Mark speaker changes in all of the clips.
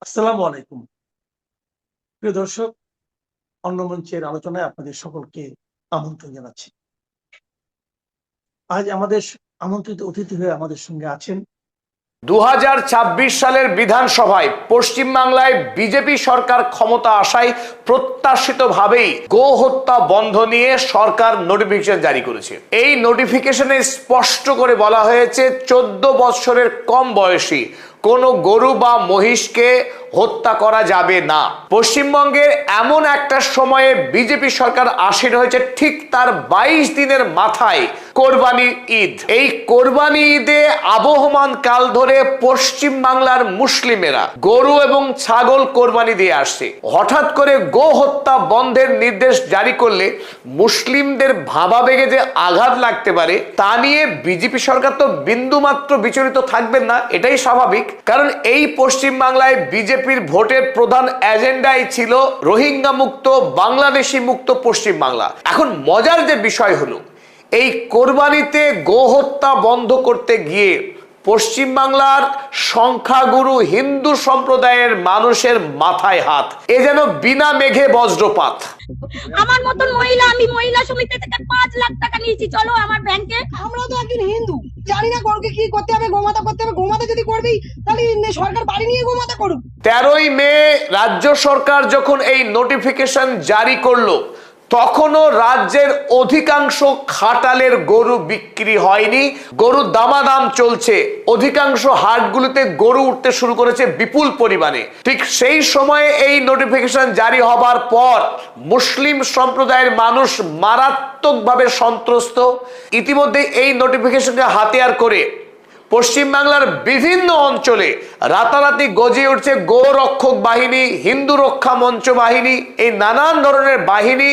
Speaker 1: আসসালামু আলাইকুম। প্রিয় দর্শক, অন্য মঞ্চের আলোচনায় আপনাদের সকলকে আমন্ত্রণ জানাচ্ছি। আজ আমাদের আমন্ত্রিত অতিথি হয়ে আমাদের সঙ্গে আছেন
Speaker 2: 2026 সালের বিধানসভায় পশ্চিমবাংলায় বিজেপি সরকার ক্ষমতা আসায় প্রত্যাশিতভাবেই গো হত্যা বন্ধ নিয়ে সরকার নোটিফিকেশন জারি করেছে। এই নোটিফিকেশনে স্পষ্ট করে বলা হয়েছে 14 বছরের কম বয়সী কোনো গরু বা মহিষকে হত্যা করা যাবে না। পশ্চিমবঙ্গের এমন একটা সময়ে বিজেপি সরকার আসীন হয়েছে, ঠিক তার 22 দিনের মাথায় কোরবানি ঈদ। এই কোরবানি ঈদে আবহমান কাল ধরে পশ্চিম বাংলার মুসলিমেরা গরু এবং ছাগল কোরবানি দিয়ে আসছে। হঠাৎ করে গো হত্যা বন্ধের নির্দেশ জারি করলে মুসলিমদের ভাবাবেগে যে আঘাত লাগতে পারে তা নিয়ে বিজেপি সরকার তো বিন্দুমাত্র বিচলিত থাকবেন না, এটাই স্বাভাবিক। কারণ এই পশ্চিম বাংলায় বিজেপির ভোটের প্রধান এজেন্ডাই ছিল রোহিঙ্গা মুক্ত, বাংলাদেশি মুক্ত পশ্চিম বাংলা। এখন মজার যে বিষয় হলো, এই কোরবানিতে গো হত্যা বন্ধ করতে গিয়ে পশ্চিমবাংলার সংখ্যাগুরু হিন্দু সম্প্রদায়ের মানুষের মাথায় হাত। এ যেন বিনা মেঘে বজ্রপাত।
Speaker 3: আমার মতন মহিলা, আমি মহিলা সমিতি থেকে 5 লাখ টাকা নিয়েছি, চলো আমার ব্যাংকে।
Speaker 4: আমরা তো একজন হিন্দু, জানি না গরুকে কি করতে হবে, গোমাতা করতে হবে। গোমাতা যদি করবেই তাহলে সরকার বাড়ি নিয়ে গোমাতা করুক।
Speaker 2: 13ই মে রাজ্য সরকার যখন এই নোটিফিকেশন জারি করলো, তখনও রাজ্যের অধিকাংশ খাটালের গরু বিক্রি হয়নি, গরুর দামাদাম চলছে। অধিকাংশ হাটগুলোতে গরু উঠতে শুরু করেছে বিপুল পরিমাণে। ঠিক সেই সময়ে এই নোটিফিকেশন জারি হবার পর মুসলিম সম্প্রদায়ের মানুষ মারাত্মকভাবে সন্ত্রস্ত। ইতিমধ্যে এই নোটিফিকেশনকে হাতিয়ার করে পশ্চিমবাংলার বিভিন্ন অঞ্চলে রাতারাতি গজিয়ে উঠছে গোরক্ষক বাহিনী, হিন্দু রক্ষা মঞ্চ বাহিনী। এই নানান ধরনের বাহিনী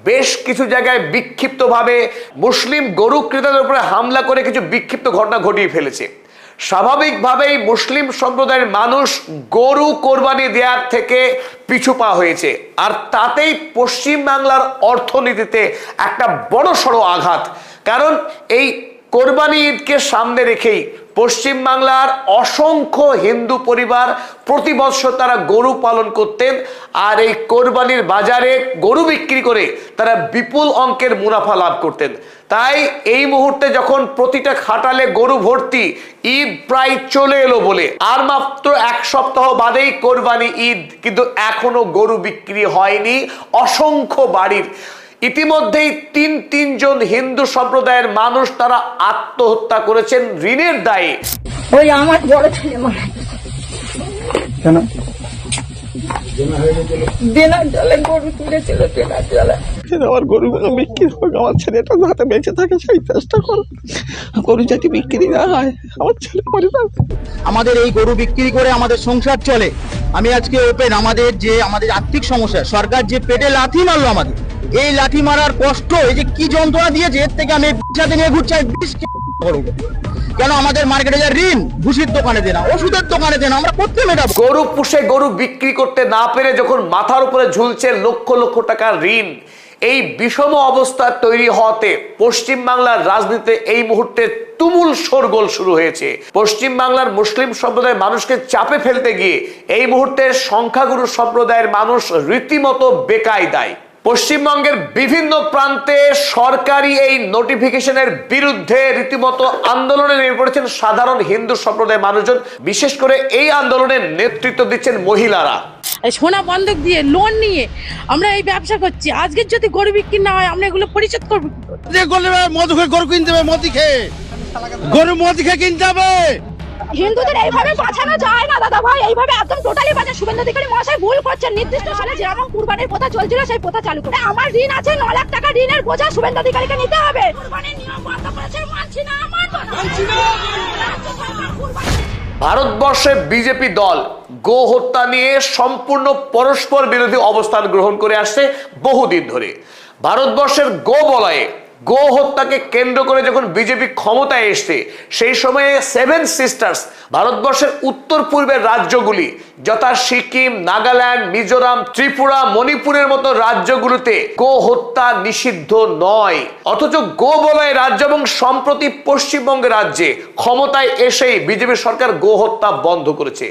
Speaker 2: বেশ কিছু জায়গায় বিক্ষিপ্তভাবে মুসলিম গরু ক্রেতাদের উপরে হামলা করে কিছু বিক্ষিপ্ত ঘটনা ঘটিয়ে ফেলেছে। স্বাভাবিকভাবেই মুসলিম সম্প্রদায়ের মানুষ গরু কোরবানি দেওয়ার থেকে পিছু পা হয়েছে, আর তাতেই পশ্চিমবাংলার অর্থনীতিতে একটা বড়সড় আঘাত। কারণ এই কোরবানি ঈদকে সামনে রেখেই পশ্চিমবাংলার অসংখ্য হিন্দু পরিবার প্রতি বছর তারা গরু পালন করতেন, আর এই কোরবানির বাজারে গরু বিক্রি করে তারা বিপুল অঙ্কের মুনাফা লাভ করতেন। তাই এই মুহূর্তে যখন প্রতিটা খাটালে গরু ভর্তি, ঈদ প্রায় চলে এলো বলে আর মাত্র 1 সপ্তাহ বাদেই কোরবানি ঈদ, কিন্তু এখনো গরু বিক্রি হয়নি অসংখ্য বাড়ির। ইতিমধ্যেই তিনজন হিন্দু সম্প্রদায়ের মানুষ তারা আত্মহত্যা করেছেন ঋণের দায়ে।
Speaker 3: ওই আমার বড় ছেলে মারা
Speaker 1: কেন
Speaker 3: দেনার জলে গরু তুলেছিল, দেনার জলে।
Speaker 5: আমার গরু বিক্রি হোক, আমার ছেলেটা যাতে বেঁচে থাকে সেই চেষ্টা করো। গরু যাতে বিক্রি না হয়, আমার ছেলে পরিবার।
Speaker 6: আমাদের এই গরু বিক্রি করে আমাদের সংসার চলে। আমি আজকে ওপেন, আমাদের আর্থিক সমস্যা, সরকার যে পেটে লাথি মারলো আমাদের, এই লাথি মারার কষ্ট, এই যে কি যন্ত্রণা দিয়েছে, এর থেকে আমি সাথে নিয়ে ঘুরছি। কেন আমাদের মার্কেটে যা ঋণ, ভুসির দোকানে দেনা, ওষুধের দোকানে দেনা, আমরা করতে মেটাবো।
Speaker 2: গরু পুষে গরু বিক্রি করতে না পেরে যখন মাথার উপরে ঝুলছে লক্ষ লক্ষ টাকার ঋণ, এই বিষম অবস্থা তৈরি হওয়াতে পশ্চিমবাংলার রাজনীতিতে এই মুহূর্তে তুমুল শোরগোল শুরু হয়েছে। পশ্চিমবাংলার মুসলিম সম্প্রদায়ের মানুষকে চাপে ফেলতে গিয়ে এই মুহূর্তে সংখ্যাগুরু সম্প্রদায়ের মানুষ রীতিমতো বেকায়দায়। পশ্চিমবঙ্গের বিভিন্ন প্রান্তে সরকারি এই নোটিফিকেশনের বিরুদ্ধে রীতিমতো আন্দোলনে নেমে পড়েছেন সাধারণ হিন্দু সম্প্রদায়ের মানুষজন। বিশেষ করে এই আন্দোলনের নেতৃত্ব দিচ্ছেন মহিলারা।
Speaker 7: সোনা বন্ধক দিয়ে লোন নিয়ে আমরা এই ব্যবসা করছি। আজকে যদি গরু বিক্রি না হয়, আমরা এগুলো পরিশোধ করবো।
Speaker 6: মদ খেয়ে গরু কিনতে হবে, মদ খেয়ে কিনতে হবে।
Speaker 3: হিন্দুদের এইভাবে বাঁচানো যায় না দাদা ভাই, এইভাবে একদম টোটালি বাঁচা। শুভেন্দু অধিকারী মহাশয় ভুল করছেন। নির্দিষ্ট সালে যেমন কুরবানির প্রথা চলছিল সেই প্রথা চালু করে। আমার ঋণ আছে 9 লাখ টাকা, ঋণের বোঝা শুভেন্দু অধিকারীকে নিতে হবে। কুরবানির নিয়ম বন্ধ করেছে, মানছি না, মানছি না।
Speaker 2: ভারতবর্ষে বিজেপি দল গো হত্যা নিয়ে সম্পূর্ণ পরস্পর বিরোধী অবস্থান গ্রহণ করে আসছে বহুদিন ধরে। ভারতবর্ষের গো বলয়ে গো হত্যাকে কেন্দ্র করে যখন বিজেপি ক্ষমতায় এসছে, সেই সময়ে 7 সিস্টার্স ভারতবর্ষের উত্তর পূর্বের রাজ্যগুলি যথা সিকিম, নাগাল্যান্ড, মিজোরাম, ত্রিপুরা, মণিপুরের মতো রাজ্যগুলোতে গো হত্যা নিষিদ্ধ নয়। অথচ গো বলয় রাজ্য এবং সম্প্রতি পশ্চিমবঙ্গ রাজ্যে ক্ষমতায় এসেই বিজেপি সরকার গো হত্যা বন্ধ করেছে।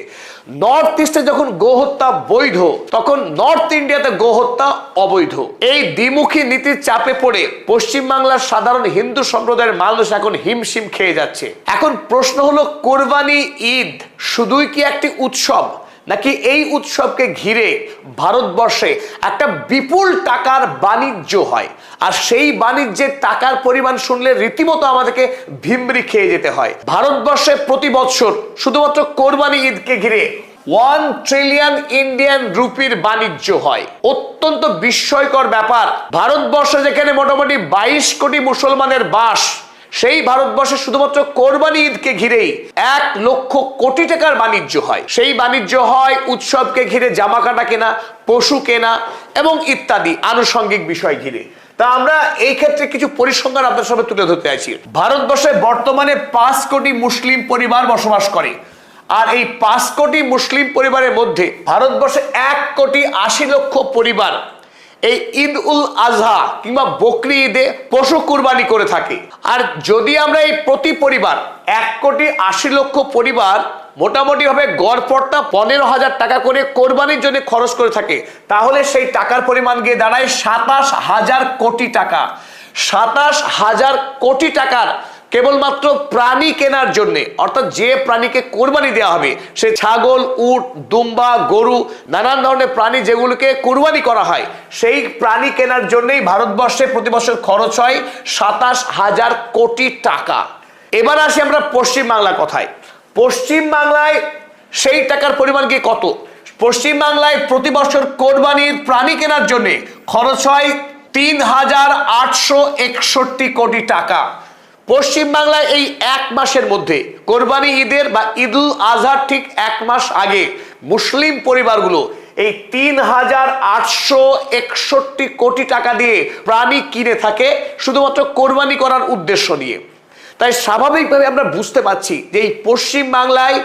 Speaker 2: নর্থ ইস্টে যখন গোহত্যা বৈধ, তখন নর্থ ইন্ডিয়াতে গোহত্যা অবৈধ। এই দ্বিমুখী নীতির চাপে পড়ে পশ্চিমবাংলার সাধারণ হিন্দু সম্প্রদায়ের মানুষ এখন হিমশিম খেয়ে যাচ্ছে। এখন প্রশ্ন হলো, কোরবানি ঈদ শুধুই কি একটি উৎসব, নাকি এই উৎসবকে ঘিরে ভারতবর্ষে একটা বিপুল টাকার বাণিজ্য হয়? আর সেই বাণিজ্যের টাকার পরিমাণ শুনলে রীতিমতো আমাদেরকে ভিমরি খেয়ে যেতে হয়। ভারতবর্ষে প্রতি বছর শুধুমাত্র কোরবানি ঈদকে ঘিরে 1 ট্রিলিয়ন ইন্ডিয়ান রুপির বাণিজ্য হয়। অত্যন্ত বিস্ময়কর ব্যাপার, ভারতবর্ষে যেখানে মোটামুটি 22 কোটি মুসলমানের বাস, সেই ভারতবর্ষে শুধুমাত্র কোরবানি ঈদকে ঘিরেই 1 লক্ষ কোটি টাকার বাণিজ্য হয়। সেই বাণিজ্য হয় উৎসবকে ঘিরে জামা কাটা কেনা, পশু কেনা এবং ইত্যাদি আনুষঙ্গিক বিষয় ঘিরে। তা আমরা এই ক্ষেত্রে কিছু পরিসংখ্যান আপনার সামনে তুলে ধরতে চাইছি। ভারতবর্ষে বর্তমানে 5 কোটি মুসলিম পরিবার বসবাস করে। আর এই 5 কোটি মুসলিম পরিবারের মধ্যে ভারতবর্ষে 1 কোটি 80 লক্ষ পরিবার এই ঈদ উল আজহা কিংবা বকরি ঈদে পশু কুরবানি করে থাকে। আর যদি আমরা এই প্রতি পরিবার 1 কোটি 80 লক্ষ পরিবার মোটামুটি ভাবে গড়পড়তা 15,000 টাকা করে কোরবানির জন্য খরচ করে থাকে, তাহলে সেই টাকার পরিমাণ গিয়ে দাঁড়ায় 27,000 কোটি টাকা। 27,000 কোটি টাকার কেবলমাত্র প্রাণী কেনার জন্য, অর্থাৎ যে প্রাণীকে কোরবানি দেওয়া হবে, সে ছাগল, উট, দুম্বা, গরু, নানান ধরনের প্রাণী যেগুলোকে কোরবানি করা হয়, সেই প্রাণী কেনার জন্যই ভারতবর্ষে প্রতি বছর খরচ হয় 27,000 কোটি টাকা। এবার আসি আমরা পশ্চিমবাংলার কথায়। পশ্চিমবাংলায় সেই টাকার পরিমাণ কি কত? পশ্চিমবাংলায় প্রতি বছর কোরবানির প্রাণী কেনার জন্য খরচ হয় 3,861 কোটি টাকা। পশ্চিমবাংলায় এই 1 মাসের মধ্যে কোরবানি ঈদের বা ঈদুল আজহার ঠিক 1 মাস আগে মুসলিম পরিবারগুলো এই 3,861 কোটি টাকা দিয়ে প্রাণী কিনে থাকে শুধুমাত্র কোরবানি করার উদ্দেশ্য নিয়ে। তাই স্বাভাবিকভাবে আমরা বুঝতে পারছি যে এই পশ্চিমবাংলায়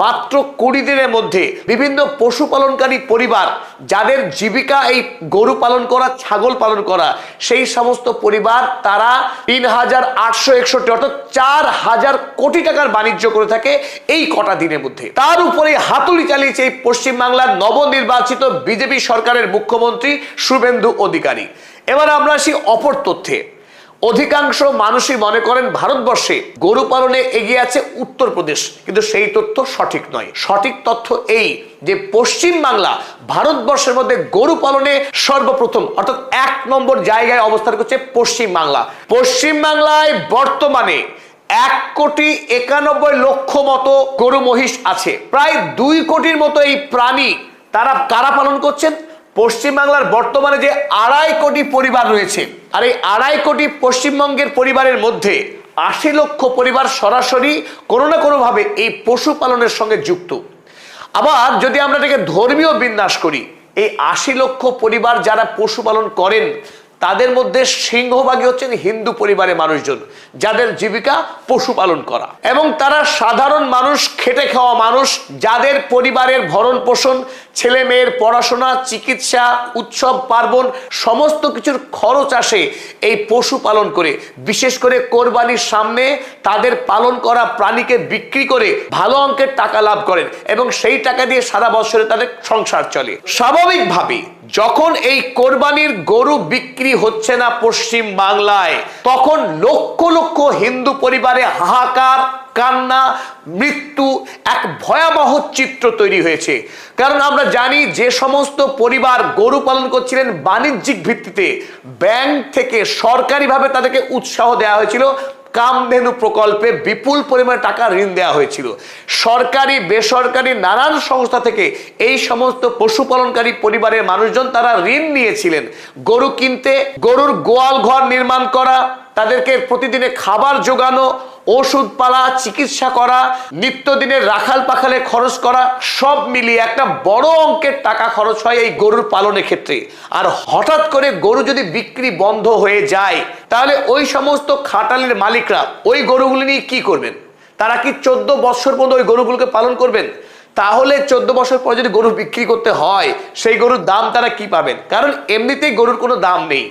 Speaker 2: মাত্র 20 দিনের মধ্যে বিভিন্ন পশুপালনকারী পরিবার, যাদের জীবিকা এই গরু পালন করা, ছাগল পালন করা, সেই সমস্ত পরিবার তারা 3,861 অর্থাৎ 4,000 কোটি টাকার বাণিজ্য করে থাকে এই কটা দিনের মধ্যে। তার উপরে হাতুড়ি চালিয়েছে এই পশ্চিমবাংলার নবনির্বাচিত বিজেপি সরকারের মুখ্যমন্ত্রী শুভেন্দু অধিকারী। এবার আমরা আসি অপর তথ্যে। অধিকাংশ মানুষই মনে করেন ভারতবর্ষে গরু পালনে এগিয়ে আছে উত্তরপ্রদেশ, কিন্তু সেই তথ্য সঠিক নয়। সঠিক তথ্য এই যে পশ্চিমবাংলা ভারতবর্ষের মধ্যে গরু পালনে সর্বপ্রথম, অর্থাৎ 1 নম্বর জায়গায় অবস্থান করছে পশ্চিমবাংলা। পশ্চিমবাংলায় বর্তমানে 1,91 লক্ষ মতো গরু মহিষ আছে। প্রায় 2 কোটির মতো এই প্রাণী তারা কারা পালন করছেন? পশ্চিমবাংলার বর্তমানে যে 2.5 কোটি পরিবার রয়েছে, আর এই 2.5 কোটি পশ্চিমবঙ্গের পরিবারের মধ্যে 80 লক্ষ পরিবার সরাসরি কোনো না কোনো ভাবে এই পশুপালনের সঙ্গে যুক্ত। আবার যদি আমরা এটাকে ধর্মীয় বিন্যাস করি, এই 80 লক্ষ পরিবার যারা পশুপালন করেন তাদের মধ্যে সিংহভাগই হচ্ছেন হিন্দু পরিবারের মানুষজন, যাদের জীবিকা পশুপালন করা, এবং তারা সাধারণ মানুষ, খেটে খাওয়া মানুষ, যাদের পরিবারের ভরণ পোষণ, ছেলে মেয়ের পড়াশোনা, চিকিৎসা, উৎসব পার্বণ সমস্ত কিছুর খরচ আসে এই পশু পালন করে। বিশেষ করে কোরবানির সামনে তাদের পালন করা প্রাণীকে বিক্রি করে ভালো অঙ্কের টাকা লাভ করেন এবং সেই টাকা দিয়ে সারা বছরে তাদের সংসার চলে। স্বাভাবিকভাবে যখন এই কোরবানির গরু বিক্রি হচ্ছে না পশ্চিম বাংলায়, তখন লক্ষ লক্ষ হিন্দু পরিবারে হাহাকার, কান্না, মৃত্যু, এক ভয়াবহ চিত্র তৈরি হয়েছে। কারণ আমরা জানি যে সমস্ত পরিবার গরু পালন করছিলেন বাণিজ্যিক ভিত্তিতে, ব্যাংক থেকে সরকারিভাবে তাদেরকে উৎসাহ দেওয়া হয়েছিল, কামধেনু প্রকল্পে বিপুল পরিমাণে টাকা ঋণ দেওয়া হয়েছিল। সরকারি বেসরকারি নানান সংস্থা থেকে এই সমস্ত পশুপালনকারী পরিবারের মানুষজন তারা ঋণ নিয়েছিলেন গরু কিনতে, গরুর গোয়াল ঘর নির্মাণ করা, তাদেরকে প্রতিদিনে খাবার জোগানো, ওষুধ পালা, চিকিৎসা করা, নিত্যদিনের রাখাল পাখালে খরচ করা, সব মিলিয়ে একটা বড় অঙ্কের টাকা খরচ হয় এই গরুর পালনের ক্ষেত্রে। আর হঠাৎ করে গরু যদি বিক্রি বন্ধ হয়ে যায়, তাহলে ওই সমস্ত খাটালের মালিকরা ওই গরুগুলি নিয়ে কি করবেন? তারা কি 14 বছর পর্যন্ত ওই গরুগুলোকে পালন করবেন? তাহলে 14 বছর পর যদি গরু বিক্রি করতে হয়, সেই গরুর দাম তারা কি পাবেন? কারণ এমনিতেই গরুর কোনো দাম নেই।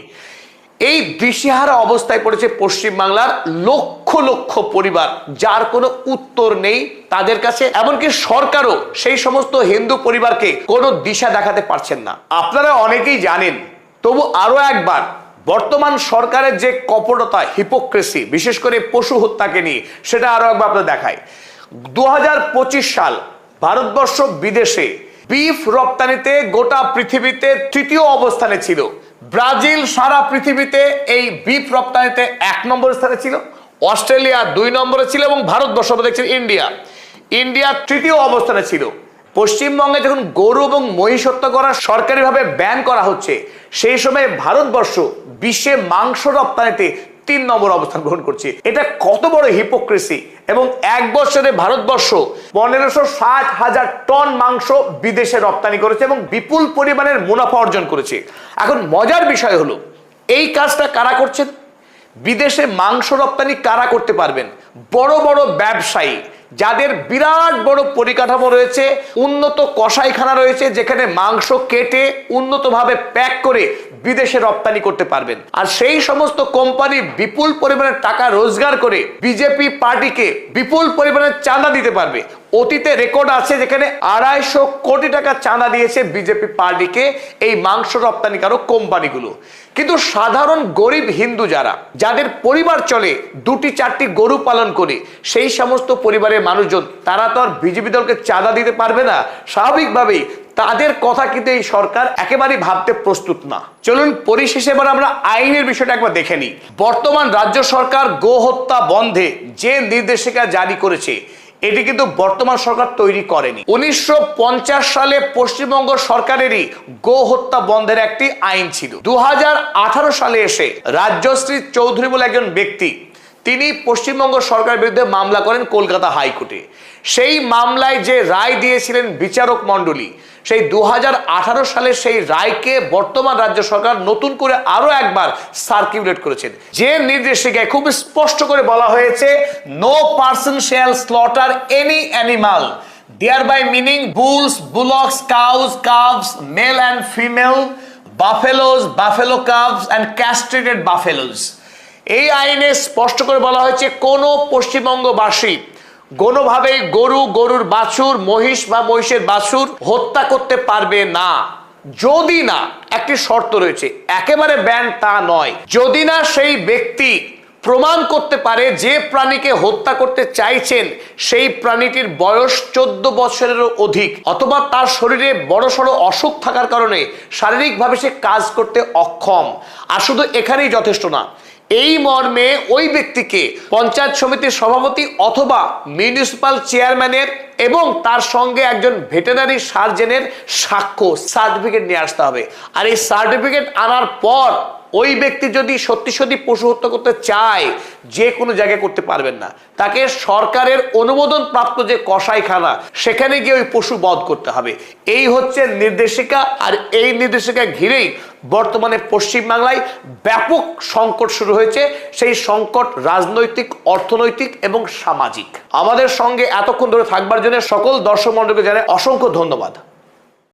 Speaker 2: এই দিশেহারা অবস্থায় পড়েছে পশ্চিমবাংলার লক্ষ লক্ষ পরিবার, যার কোনো উত্তর নেই তাদের কাছে। এমনকি সরকারও সেই সমস্ত হিন্দু পরিবারকে কোনো দিশা দেখাতে পারছেন না। আপনারা অনেকেই জানেন, তবু আরো একবার বর্তমান সরকারের যে কপটতা, হিপোক্রেসি, বিশেষ করে পশু হত্যাকে নিয়ে, সেটা আরো একবার আপনাদের দেখায়। 2025 সাল ভারতবর্ষ বিদেশে বিফ রপ্তানিতে গোটা পৃথিবীতে তৃতীয় অবস্থানে ছিল। ব্রাজিল সারা পৃথিবীতে এই বিফ রপ্তানিতে 1 নম্বর স্থানে ছিল, অস্ট্রেলিয়া 2 নম্বরে ছিল এবং ভারতবর্ষ দেখছেন ইন্ডিয়া তৃতীয় অবস্থানে ছিল। পশ্চিমবঙ্গে যখন গরু এবং মহিষ হত্যা করা সরকারিভাবে ব্যান করা হচ্ছে, সেই সময় ভারতবর্ষ বিশ্বে মাংস রপ্তানিতে 3 নম্বর অবস্থান গ্রহণ করছে। এটা কত বড় হিপোক্রেসি! এবং 1 বছরে ভারতবর্ষ 1560,000 টন মাংস বিদেশে রপ্তানি করেছে এবং বিপুল পরিমাণের মুনাফা অর্জন করেছে। এখন মজার বিষয় হলো, এই কাজটা কারা করছেন? বিদেশে মাংস রপ্তানি কারা করতে পারবেন? বড় বড় ব্যবসায়ী, যাদের বিরাট বড় পরিকাঠামো রয়েছে, উন্নত কসাইখানা রয়েছে, যেখানে মাংস কেটে উন্নতভাবে প্যাক করে বিদেশে রপ্তানি করতে পারবেন। আর সেই সমস্ত কোম্পানি বিপুল পরিমাণে টাকা রোজগার করে বিজেপি পার্টিকে বিপুল পরিমাণে চাঁদা দিতে পারবে। অতীতে রেকর্ড আছে যেখানে 250 কোটি টাকা চাঁদা দিয়েছে বিজেপি পার্টিকে এই মাংস রপ্তানিকারক কোম্পানিগুলো। কিন্তু সাধারণ গরিব হিন্দু যাদের পরিবার চলে 2-4টি গরু পালন করে, সেই সমস্ত পরিবারের মানুষজন, তারা তো আর বিজেপি দলকে চাঁদা দিতে পারবে না। স্বাভাবিকভাবেই তাদের কথা কিন্তু এই সরকার একেবারেই ভাবতে প্রস্তুত না। চলুন পরিশেষে এবার আমরা আইনের বিষয়টা একবার দেখে নিই। বর্তমান রাজ্য সরকার গো হত্যা বন্ধে যে নির্দেশিকা জারি করেছে, এটি কিন্তু বর্তমান সরকার তৈরি করেনি। 1950 সালে পশ্চিমবঙ্গ সরকারেরই গো হত্যা বন্ধের একটি আইন ছিল। 2018 সালে এসে রাজ্যশ্রী চৌধুরী বলে একজন ব্যক্তি, তিনি পশ্চিমবঙ্গ সরকারের বিরুদ্ধে মামলা করেন কলকাতা হাইকোর্টে। সেই মামলায় যে রায় দিয়েছিলেন বিচারক মণ্ডলী, সেই 2018 সালে সেই রায়কে বর্তমান রাজ্য সরকার নতুন করে আরো একবার সার্কুলেট করেছেন। যে নির্দেশিকায় খুব স্পষ্ট করে বলা হয়েছে, no person shall slaughter any animal, thereby meaning bulls, bullocks, cows, calves, male and female, buffaloes, buffalo calves and castrated buffaloes। এই আইনে স্পষ্ট করে বলা হয়েছে, কোনো পশ্চিমবঙ্গবাসী কোনোভাবে গরু, গরুর বাছুর, মহিষ বা মহিষের বাছুর হত্যা করতে পারবে না, যদি না, একটি শর্ত রয়েছে, একেবারে ব্যান তা নয়, যদি না সেই ব্যক্তি প্রমাণ করতে পারে যে প্রাণীকে হত্যা করতে চাইছেন সেই প্রাণীটির বয়স 14 বছরেরও অধিক, অথবা তার শরীরে বড়সড় অসুখ থাকার কারণে শারীরিকভাবে সে কাজ করতে অক্ষম। আর শুধু এখানেই যথেষ্ট না, এই মর্মে ওই ব্যক্তিকে পঞ্চায়েত সমিতির সভাপতি অথবা মিউনিসিপাল চেয়ারম্যানের এবং তার সঙ্গে একজন ভেটেরিনারি সার্জনের সাক্ষ্য, সার্টিফিকেট নিয়ে আসতে হবে। আর এই সার্টিফিকেট আনার পর ওই ব্যক্তি যদি সত্যি সত্যি পশু হত্যা করতে চায়, যে কোনো জায়গায় করতে পারবেন না, তাকে সরকারের অনুমোদন প্রাপ্ত যে কসাইখানা, সেখানে গিয়ে ওই পশু বধ করতে হবে। এই হচ্ছে নির্দেশিকা। আর এই নির্দেশিকা ঘিরেই বর্তমানে পশ্চিমবাংলায় ব্যাপক সংকট শুরু হয়েছে। সেই সংকট রাজনৈতিক, অর্থনৈতিক এবং সামাজিক। আমাদের সঙ্গে এতক্ষণ ধরে থাকবার জন্য সকল দর্শক মণ্ডলীকে জানাই অসংখ্য ধন্যবাদ।